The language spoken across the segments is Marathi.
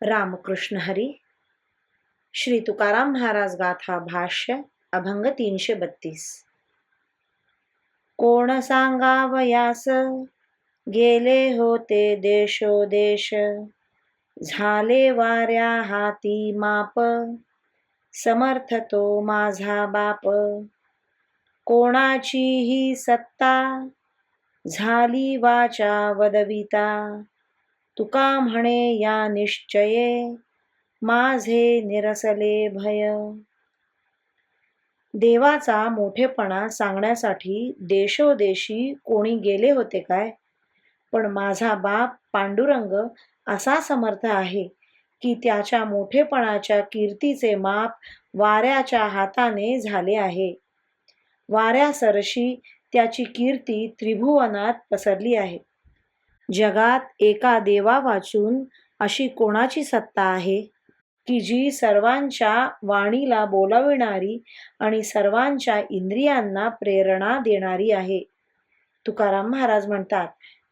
रामकृष्ण हरी. श्री तुकाराम महाराज गाथा भाष्य अभंग 332. कोण सांगावयास गेले होते देशोदेश, झाले वाऱ्या हाती माप, समर्थ तो माझा बाप. कोणाची ही सत्ता झाली वाचा वदविता, तुका म्हणे या निश्चये, माझे निरसले भय. देवाचा मोठेपणा सांगण्यासाठी देशोदेशी कोणी गेले होते काय? पण माझा बाप पांडुरंग असा समर्थ आहे की त्याच्या मोठेपणाच्या कीर्तीचे माप वाऱ्याच्या हाताने झाले आहे. वाऱ्यासरशी त्याची कीर्ती त्रिभुवनात पसरली आहे. जगात एका देवा वाचून अशी कोणाची सत्ता आहे की जी सर्वांच्या वाणीला बोलाविणारी आणि सर्वांच्या इंद्रियांना प्रेरणा देणारी आहे. तुकाराम महाराज म्हणतात,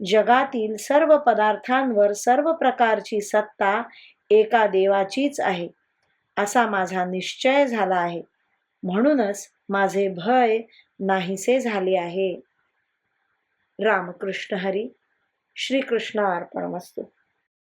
जगातील सर्व पदार्थांवर सर्व प्रकारची सत्ता एका देवाचीच आहे, असा माझा निश्चय झाला आहे. म्हणूनच माझे भय नाहीसे झाले आहे. रामकृष्ण हरी. श्रीकृष्ण अर्पणमस्तु.